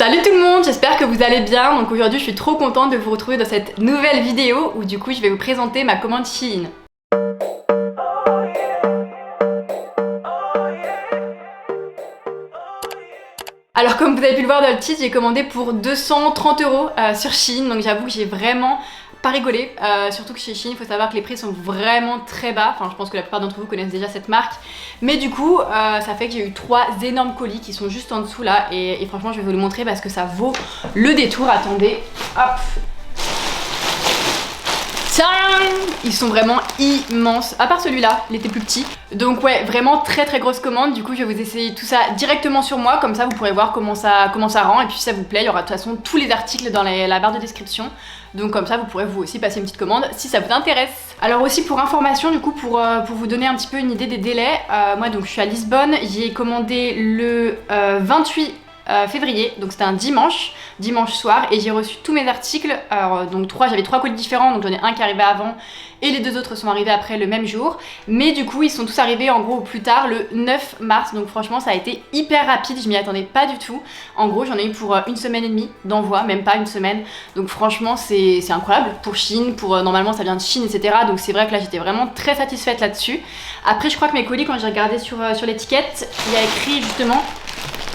Salut tout le monde, j'espère que vous allez bien. Donc aujourd'hui je suis trop contente de vous retrouver dans cette nouvelle vidéo où du coup je vais vous présenter ma commande Shein. Alors comme vous avez pu le voir dans le titre, j'ai commandé pour 230 € sur Shein, donc j'avoue que j'ai vraiment pas rigolé, surtout que chez Shein il faut savoir que les prix sont vraiment très bas, enfin je pense que la plupart d'entre vous connaissent déjà cette marque, mais du coup ça fait que j'ai eu 3 énormes colis qui sont juste en dessous là et franchement je vais vous le montrer parce que ça vaut le détour. Attendez, hop, ils sont vraiment immenses, à part celui-là, il était plus petit. Donc ouais, vraiment très grosse commande. Du coup je vais vous essayer tout ça directement sur moi, comme ça vous pourrez voir comment ça rend. Et puis si ça vous plaît, il y aura de toute façon tous les articles dans la barre de description. Donc comme ça vous pourrez vous aussi passer une petite commande si ça vous intéresse. Alors aussi pour information, du coup pour vous donner un petit peu une idée des délais, moi donc je suis à Lisbonne, j'ai commandé le 28 février, donc c'était un dimanche soir, et j'ai reçu tous mes articles. Alors donc j'avais 3 colis différents, donc j'en ai un qui arrivait avant et les 2 autres sont arrivés après le même jour, mais du coup ils sont tous arrivés en gros au plus tard le 9 mars, donc franchement ça a été hyper rapide, je m'y attendais pas du tout. En gros j'en ai eu pour 1 semaine et demie d'envoi, même pas une semaine, donc franchement c'est incroyable pour Shein, normalement ça vient de Chine, etc. Donc c'est vrai que là j'étais vraiment très satisfaite là-dessus. Après je crois que mes colis, quand j'ai regardé sur l'étiquette, il y a écrit justement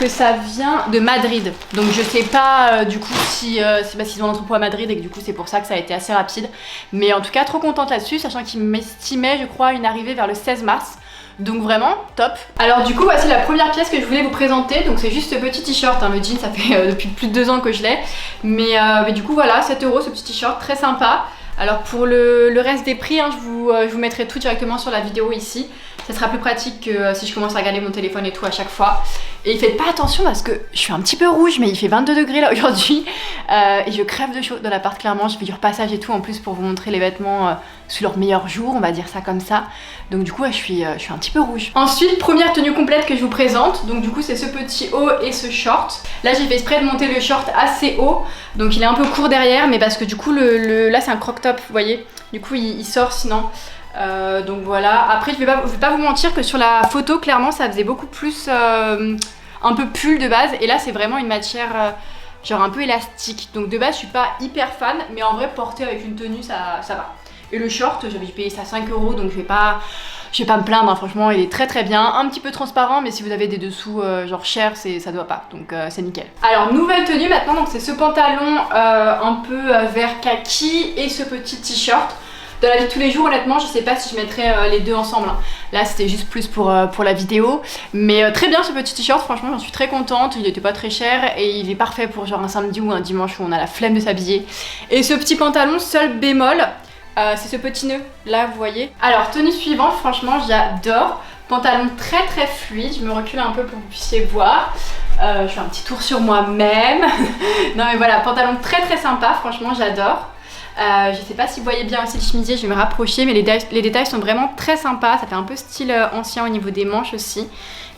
que ça vient de Madrid, donc je sais pas du coup si s'ils ont l'entrepôt à Madrid et que du coup c'est pour ça que ça a été assez rapide, mais en tout cas trop contente là-dessus, sachant qu'ils m'estimaient je crois une arrivée vers le 16 mars, donc vraiment top. Alors du coup voici la première pièce que je voulais vous présenter, donc c'est juste ce petit t-shirt, hein, le jean ça fait depuis plus de 2 ans que je l'ai, mais du coup voilà, 7 € ce petit t-shirt, très sympa. Alors pour le reste des prix, hein, je vous mettrai tout directement sur la vidéo ici. Ça sera plus pratique que si je commence à regarder mon téléphone et tout à chaque fois. Et faites pas attention parce que je suis un petit peu rouge, mais il fait 22 degrés là aujourd'hui. Et je crève de chaud dans l'appart clairement. Je fais du repassage et tout en plus pour vous montrer les vêtements sous leur meilleur jour, on va dire ça comme ça. Donc du coup ouais, je suis un petit peu rouge. Ensuite, première tenue complète que je vous présente. Donc du coup c'est ce petit haut et ce short. Là j'ai fait exprès de monter le short assez haut. Donc il est un peu court derrière, mais parce que du coup là c'est un croc top, vous voyez. Du coup il sort sinon. Donc voilà, après je vais pas vous mentir que sur la photo clairement ça faisait beaucoup plus un peu pull de base, et là c'est vraiment une matière genre un peu élastique, donc de base je suis pas hyper fan, mais en vrai porter avec une tenue ça va. Et le short j'avais dû payer ça 5 €, donc je vais pas me plaindre, hein. Franchement il est très bien, un petit peu transparent, mais si vous avez des dessous genre chers ça doit pas, donc c'est nickel. Alors nouvelle tenue maintenant, donc c'est ce pantalon un peu vert kaki et ce petit t-shirt. Dans la vie de tous les jours, honnêtement, je sais pas si je mettrais les deux ensemble, hein. Là, c'était juste plus pour la vidéo. Mais très bien ce petit t-shirt, franchement, j'en suis très contente. Il était pas très cher et il est parfait pour genre un samedi ou un dimanche où on a la flemme de s'habiller. Et ce petit pantalon, seul bémol, c'est ce petit nœud, là, vous voyez. Alors, tenue suivante, franchement, j'adore. Pantalon très fluide, je me recule un peu pour que vous puissiez voir. Je fais un petit tour sur moi-même. Non mais voilà, pantalon très sympa, franchement, j'adore. Je sais pas si vous voyez bien aussi le chemisier, je vais me rapprocher, mais les détails sont vraiment très sympas. Ça fait un peu style ancien au niveau des manches aussi.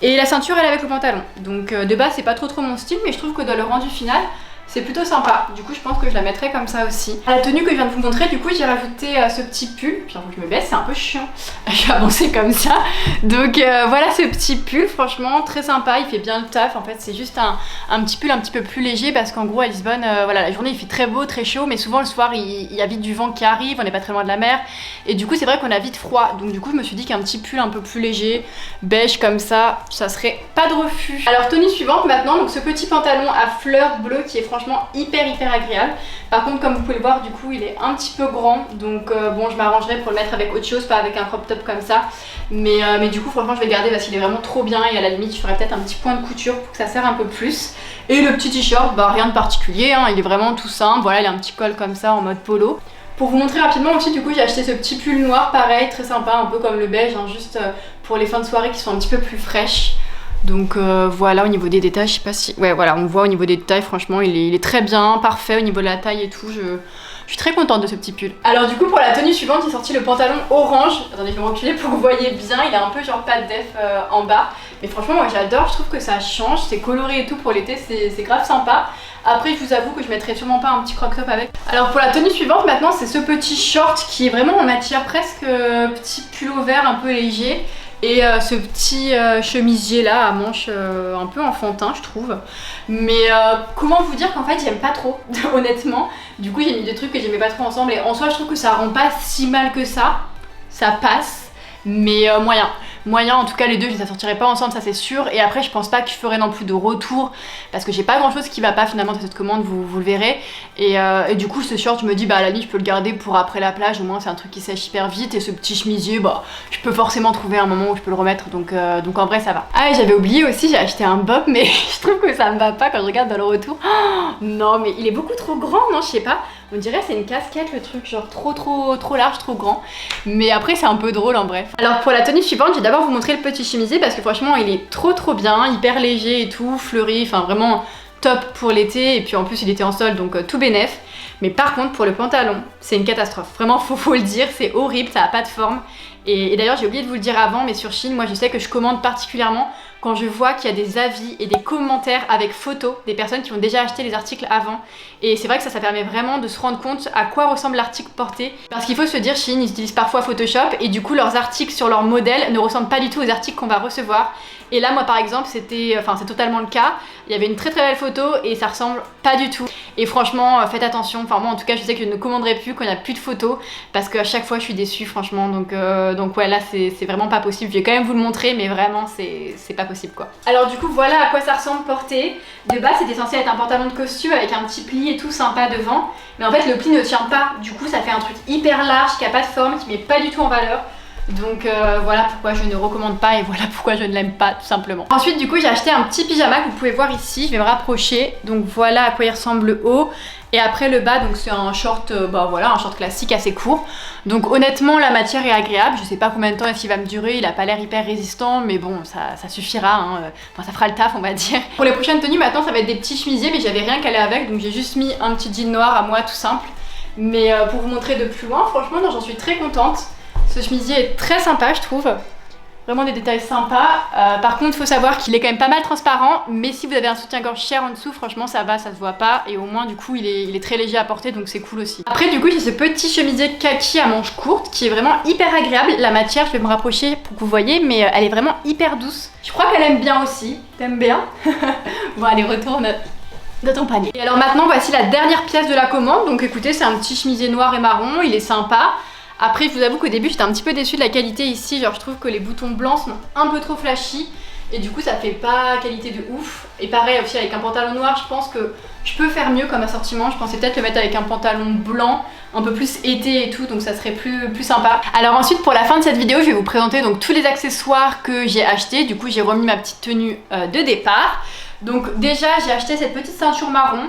Et la ceinture elle est avec le pantalon, donc de base c'est pas trop mon style, mais je trouve que dans le rendu final c'est plutôt sympa. Du coup je pense que je la mettrai comme ça aussi. À la tenue que je viens de vous montrer, du coup j'ai rajouté ce petit pull. J'avoue que je me baisse, c'est un peu chiant. Je vais avancer comme ça. Donc voilà ce petit pull, franchement très sympa, il fait bien le taf. En fait c'est juste un petit pull un petit peu plus léger, parce qu'en gros à Lisbonne, voilà, la journée il fait très beau, très chaud, mais souvent le soir il y a vite du vent qui arrive, on n'est pas très loin de la mer, et du coup c'est vrai qu'on a vite froid. Donc du coup je me suis dit qu'un petit pull un peu plus léger, beige comme ça serait pas de refus. Alors tenue suivante maintenant, donc ce petit pantalon à fleurs bleues qui est franchement hyper agréable. Par contre comme vous pouvez le voir, du coup il est un petit peu grand, donc bon je m'arrangerai pour le mettre avec autre chose, pas avec un crop top comme ça, mais du coup franchement je vais le garder parce qu'il est vraiment trop bien, et à la limite je ferai peut-être un petit point de couture pour que ça serre un peu plus. Et le petit t-shirt, bah rien de particulier, hein, il est vraiment tout simple, voilà, il a un petit col comme ça en mode polo. Pour vous montrer rapidement aussi, du coup j'ai acheté ce petit pull noir, pareil, très sympa, un peu comme le beige, hein, juste pour les fins de soirée qui sont un petit peu plus fraîches. Donc voilà, au niveau des détails, je sais pas si... Ouais voilà, on voit au niveau des détails, franchement il est très bien, parfait au niveau de la taille et tout. Je suis très contente de ce petit pull. Alors du coup pour la tenue suivante, j'ai sorti le pantalon orange. Attendez, je vais me reculer pour que vous voyez bien, il a un peu genre pas de def en bas. Mais franchement moi j'adore, je trouve que ça change, c'est coloré et tout pour l'été, c'est grave sympa. Après je vous avoue que je mettrai sûrement pas un petit croc top avec. Alors pour la tenue suivante maintenant, c'est ce petit short qui est vraiment en matière presque petit pull vert un peu léger. Et ce petit chemisier là à manches un peu enfantin je trouve. Mais comment vous dire qu'en fait j'aime pas trop honnêtement. Du coup j'ai mis des trucs que j'aimais pas trop ensemble et en soi je trouve que ça rend pas si mal que ça. Ça passe, mais moyen. Moyen, en tout cas les deux je les assortirai pas ensemble, ça c'est sûr. Et après je pense pas que je ferai non plus de retour parce que j'ai pas grand chose qui va pas finalement dans cette commande, vous le verrez. Et du coup ce short je me dis bah à la limite je peux le garder pour après la plage, au moins c'est un truc qui sèche hyper vite. Et ce petit chemisier bah je peux forcément trouver un moment où je peux le remettre, donc en vrai ça va. Ah et j'avais oublié aussi, j'ai acheté un bob mais je trouve que ça me va pas quand je regarde dans le retour. Oh, non mais il est beaucoup trop grand, non je sais pas. On dirait c'est une casquette le truc, genre trop large, trop grand. Mais après c'est un peu drôle en bref. Alors pour la tenue suivante, je vais d'abord vous montrer le petit chemisier parce que franchement il est trop bien, hyper léger et tout, fleuri, enfin vraiment top pour l'été. Et puis en plus il était en solde donc tout bénef. Mais par contre pour le pantalon, c'est une catastrophe. Vraiment faut le dire, c'est horrible, ça a pas de forme. Et d'ailleurs j'ai oublié de vous le dire avant, mais sur Shein, moi je sais que je commande particulièrement quand je vois qu'il y a des avis et des commentaires avec photos des personnes qui ont déjà acheté les articles avant. Et c'est vrai que ça permet vraiment de se rendre compte à quoi ressemble l'article porté. Parce qu'il faut se dire, Shein, ils utilisent parfois Photoshop et du coup leurs articles sur leur modèle ne ressemblent pas du tout aux articles qu'on va recevoir. Et là moi par exemple c'est totalement le cas. Il y avait une très belle photo et ça ressemble pas du tout. Et franchement faites attention, enfin moi en tout cas je sais que je ne commanderai plus quand il n'y a plus de photos parce qu'à chaque fois je suis déçue franchement. Donc ouais là c'est vraiment pas possible. Je vais quand même vous le montrer mais vraiment c'est pas possible quoi. Alors du coup voilà à quoi ça ressemble porté. De base c'était censé être un pantalon de costume avec un petit pli et tout sympa devant. Mais en fait le pli ne tient pas, du coup ça fait un truc hyper large qui a pas de forme, qui met pas du tout en valeur. Donc voilà pourquoi je ne recommande pas et voilà pourquoi je ne l'aime pas tout simplement. Ensuite du coup j'ai acheté un petit pyjama que vous pouvez voir ici, je vais me rapprocher. Donc voilà à quoi il ressemble le haut. Et après le bas, donc c'est un short, un short classique assez court. Donc honnêtement la matière est agréable, je sais pas combien de temps est-ce qu'il va me durer, il a pas l'air hyper résistant, mais bon ça suffira, hein. Enfin ça fera le taf on va dire. Pour les prochaines tenues maintenant ça va être des petits chemisiers, mais j'avais rien qu'à aller avec, donc j'ai juste mis un petit jean noir à moi tout simple. Mais pour vous montrer de plus loin, franchement non, j'en suis très contente. Ce chemisier est très sympa je trouve. Vraiment des détails sympas. Par contre, il faut savoir qu'il est quand même pas mal transparent. Mais si vous avez un soutien-gorge cher en dessous, franchement, ça va, ça se voit pas. Et au moins, du coup, il est très léger à porter, donc c'est cool aussi. Après, du coup, j'ai ce petit chemisier kaki à manches courtes qui est vraiment hyper agréable. La matière, je vais me rapprocher pour que vous voyez, mais elle est vraiment hyper douce. Je crois qu'elle aime bien aussi. T'aimes bien? Bon, allez, retourne de ton panier. Et alors maintenant, voici la dernière pièce de la commande. Donc écoutez, c'est un petit chemisier noir et marron. Il est sympa. Après je vous avoue qu'au début j'étais un petit peu déçue de la qualité ici, genre je trouve que les boutons blancs sont un peu trop flashy et du coup ça fait pas qualité de ouf. Et pareil aussi avec un pantalon noir, je pense que je peux faire mieux comme assortiment. Je pensais peut-être le mettre avec un pantalon blanc un peu plus été et tout, donc ça serait plus sympa. Alors ensuite pour la fin de cette vidéo je vais vous présenter donc tous les accessoires que j'ai achetés. Du coup j'ai remis ma petite tenue de départ. Donc déjà j'ai acheté cette petite ceinture marron.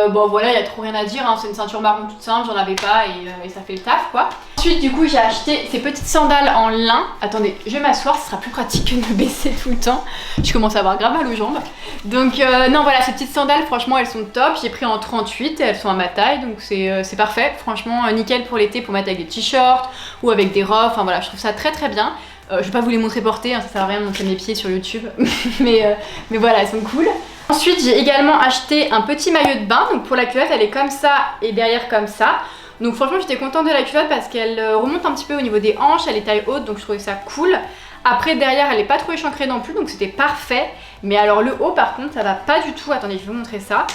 Bon voilà, il y a trop rien à dire, hein. C'est une ceinture marron toute simple, j'en avais pas et ça fait le taf quoi. Ensuite du coup j'ai acheté ces petites sandales en lin. Attendez, je vais m'asseoir, ce sera plus pratique que de me baisser tout le temps. Je commence à avoir grave mal aux jambes. Donc non voilà, ces petites sandales franchement elles sont top. J'ai pris en 38 et elles sont à ma taille, donc c'est parfait. Franchement nickel pour l'été, pour mettre avec des t-shirts ou avec des robes, enfin voilà, je trouve ça très bien. Je vais pas vous les montrer porter, hein, ça sert à rien de montrer mes pieds sur YouTube. mais voilà, elles sont cool. Ensuite j'ai également acheté un petit maillot de bain. Donc pour la culotte elle est comme ça et derrière comme ça. Donc franchement j'étais contente de la culotte parce qu'elle remonte un petit peu au niveau des hanches. Elle est taille haute donc je trouvais ça cool. Après derrière elle est pas trop échancrée non plus, donc c'était parfait. Mais alors le haut par contre ça va pas du tout. Attendez, je vais vous montrer ça.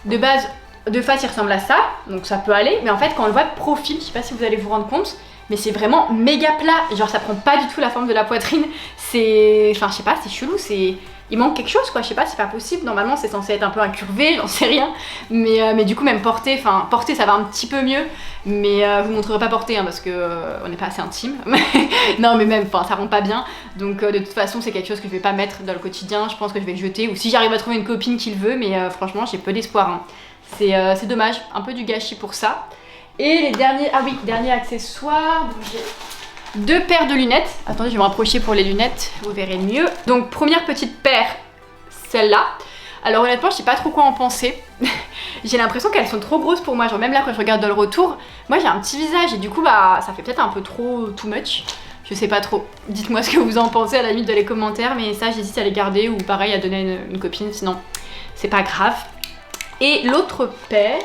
De base, de face il ressemble à ça, donc ça peut aller. Mais en fait quand on le voit de profil, je sais pas si vous allez vous rendre compte, mais c'est vraiment méga plat. Genre ça prend pas du tout la forme de la poitrine. Enfin je sais pas, c'est chelou, il manque quelque chose quoi, je sais pas, c'est pas possible. Normalement c'est censé être un peu incurvé, j'en sais rien. Mais du coup même porter ça va un petit peu mieux. Mais je vous montrerai pas porter hein, parce que on n'est pas assez intime. Non mais même, ça rend pas bien. Donc de toute façon c'est quelque chose que je vais pas mettre dans le quotidien. Je pense que je vais le jeter, ou si j'arrive à trouver une copine qui le veut. Mais franchement j'ai peu d'espoir hein. C'est dommage, un peu du gâchis pour ça. Et les derniers accessoires, donc j'ai 2 paires de lunettes. Attendez, je vais me rapprocher pour les lunettes, vous verrez mieux. Donc première petite paire, celle-là. Alors honnêtement, je sais pas trop quoi en penser. J'ai l'impression qu'elles sont trop grosses pour moi. Genre même là quand je regarde dans le retour, moi j'ai un petit visage et du coup ça fait peut-être un peu trop too much. Je sais pas trop. Dites-moi ce que vous en pensez à la limite dans les commentaires, mais ça j'hésite à les garder ou pareil à donner à une copine, sinon c'est pas grave. Et l'autre paire,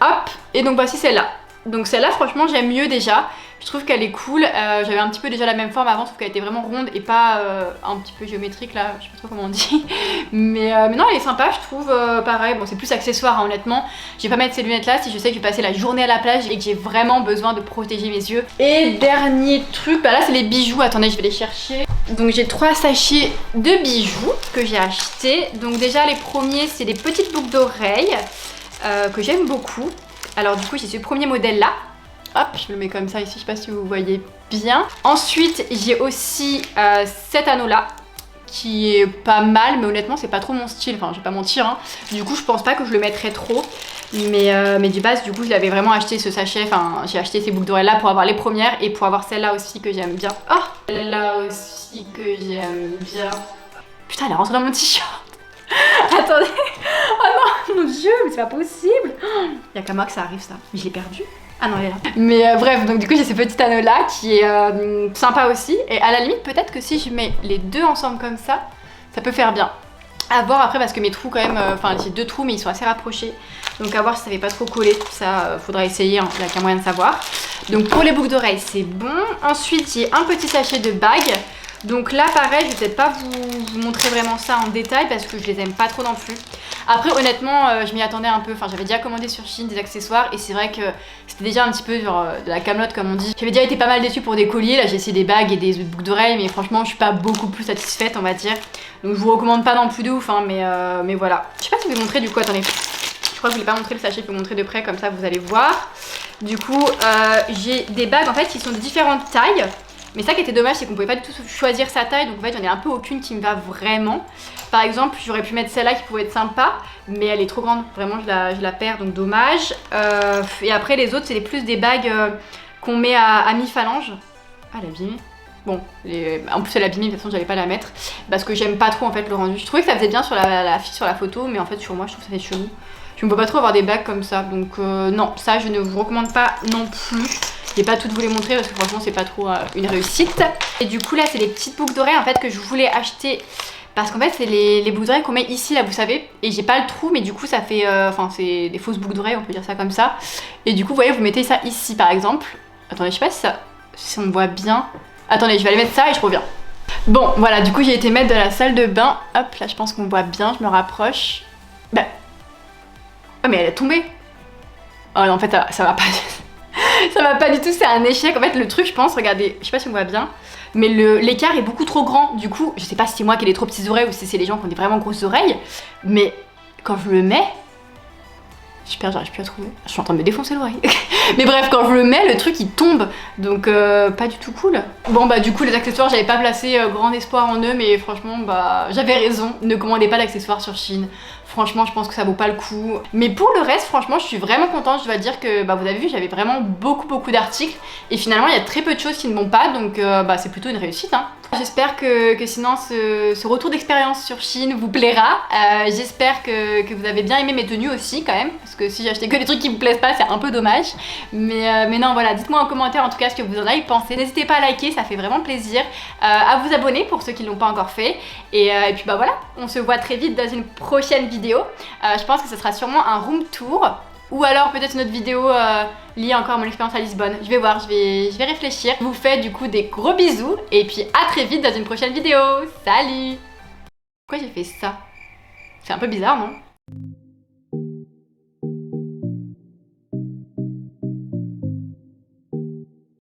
hop, et donc voici celle-là. Donc celle-là franchement j'aime mieux déjà Je trouve qu'elle est cool, j'avais un petit peu déjà la même forme avant, sauf qu'elle était vraiment ronde et pas un petit peu géométrique là, je sais pas trop comment on dit. Mais non, elle est sympa, je trouve, pareil, bon c'est plus accessoire hein, honnêtement. Je vais pas mettre ces lunettes là si je sais que je vais passer la journée à la plage et que j'ai vraiment besoin de protéger mes yeux. Et dernier truc, bah là c'est les bijoux, attendez je vais les chercher. Donc j'ai 3 sachets de bijoux que j'ai achetés. Donc déjà les premiers c'est des petites boucles d'oreilles que j'aime beaucoup. Alors du coup j'ai ce premier modèle là. Hop, je le mets comme ça ici, je sais pas si vous voyez bien. Ensuite, j'ai aussi cet anneau-là, qui est pas mal, mais honnêtement, c'est pas trop mon style, enfin, je vais pas mentir. Hein. Du coup, je pense pas que je le mettrais trop. Mais du base, du coup, je l'avais vraiment acheté ce sachet, enfin, j'ai acheté ces boucles d'oreilles-là pour avoir les premières et pour avoir celle-là aussi que j'aime bien. Oh, celle-là aussi que j'aime bien. Putain, elle est rentrée dans mon t-shirt. Attendez. Oh non, mon dieu, mais c'est pas possible. Il y a qu'à moi que ça arrive ça. Mais je l'ai perdu. Ah non, elle est là. Mais bref, donc du coup j'ai ce petit anneau là qui est sympa aussi. Et à la limite, peut-être que si je mets les deux ensemble comme ça peut faire bien. À voir après parce que mes trous quand même, enfin j'ai 2 trous mais ils sont assez rapprochés. Donc à voir si ça fait pas trop coller. Ça faudra essayer, hein. Il n'y a qu'un moyen de savoir. Donc pour les boucles d'oreilles c'est bon. Ensuite j'ai un petit sachet de bagues. Donc là pareil, je vais peut-être pas vous montrer vraiment ça en détail parce que je les aime pas trop non plus. Après honnêtement je m'y attendais un peu, enfin j'avais déjà commandé sur Shein des accessoires et c'est vrai que c'était déjà un petit peu genre de la camelote comme on dit. J'avais déjà été pas mal déçue pour des colliers, là j'ai essayé des bagues et des boucles d'oreilles mais franchement je suis pas beaucoup plus satisfaite on va dire. Donc je vous recommande pas non plus de ouf hein, mais voilà. Je sais pas si je vais vous montrer du coup, attendez. Je crois que je voulais pas montrer le sachet, je peux vous montrer de près comme ça vous allez voir. Du coup j'ai des bagues en fait qui sont de différentes tailles. Mais ça qui était dommage c'est qu'on pouvait pas du tout choisir sa taille, donc en fait j'en ai un peu aucune qui me va vraiment. Par exemple j'aurais pu mettre celle-là qui pouvait être sympa, mais elle est trop grande, vraiment je la perds donc dommage. Et après les autres c'est plus des bagues qu'on met à mi-phalange. Ah elle est abîmée. Bon, en plus elle est abîmée, de toute façon j'allais pas la mettre parce que j'aime pas trop en fait le rendu. Je trouvais que ça faisait bien sur la fille sur la photo, mais en fait sur moi je trouve que ça fait chelou. Je me vois pas trop avoir des bagues comme ça, donc non, ça je ne vous recommande pas non plus. Je vais pas toutes vous les montrer parce que franchement c'est pas trop une réussite. Et du coup là c'est les petites boucles d'oreilles en fait que je voulais acheter parce qu'en fait c'est les boucles d'oreilles qu'on met ici là vous savez. Et j'ai pas le trou mais du coup ça fait, enfin c'est des fausses boucles d'oreilles on peut dire ça comme ça. Et du coup vous voyez vous mettez ça ici par exemple. Attendez je sais pas si on voit bien. Attendez je vais aller mettre ça et je reviens. Bon voilà du coup j'ai été mettre dans la salle de bain. Hop là je pense qu'on voit bien, je me rapproche. Bah. Oh mais elle est tombée. Oh non en fait ça va pas. Ça va pas du tout, c'est un échec. En fait, le truc, je pense, regardez, je sais pas si on voit bien, mais l'écart est beaucoup trop grand. Du coup, je sais pas si c'est moi qui ai des trop petites oreilles ou si c'est les gens qui ont des vraiment grosses oreilles, mais quand je le mets, super, j'arrive plus à trouver. Je suis en train de me défoncer l'oreille. Mais bref, quand je le mets, le truc il tombe, donc pas du tout cool. Bon bah du coup les accessoires, j'avais pas placé grand espoir en eux, mais franchement bah j'avais raison. Ne commandez pas d'accessoires sur Shein. Franchement, je pense que ça vaut pas le coup. Mais pour le reste, franchement, je suis vraiment contente. Je dois dire que bah, vous avez vu, j'avais vraiment beaucoup d'articles. Et finalement, il y a très peu de choses qui ne vont pas. Donc bah, c'est plutôt une réussite. Hein. J'espère que sinon ce retour d'expérience sur Shein vous plaira. J'espère que vous avez bien aimé mes tenues aussi quand même. Parce que si j'ai acheté que des trucs qui me plaisent pas, c'est un peu dommage. Mais non, voilà, dites-moi en commentaire en tout cas ce que vous en avez pensé. N'hésitez pas à liker, ça fait vraiment plaisir. À vous abonner pour ceux qui ne l'ont pas encore fait. Et puis bah voilà, on se voit très vite dans une prochaine vidéo. Je pense que ce sera sûrement un room tour ou alors peut-être une autre vidéo liée encore à mon expérience à Lisbonne. Je vais voir, je vais réfléchir. Je vous fais du coup des gros bisous et puis à très vite dans une prochaine vidéo. Salut! Pourquoi j'ai fait ça? C'est un peu bizarre, non?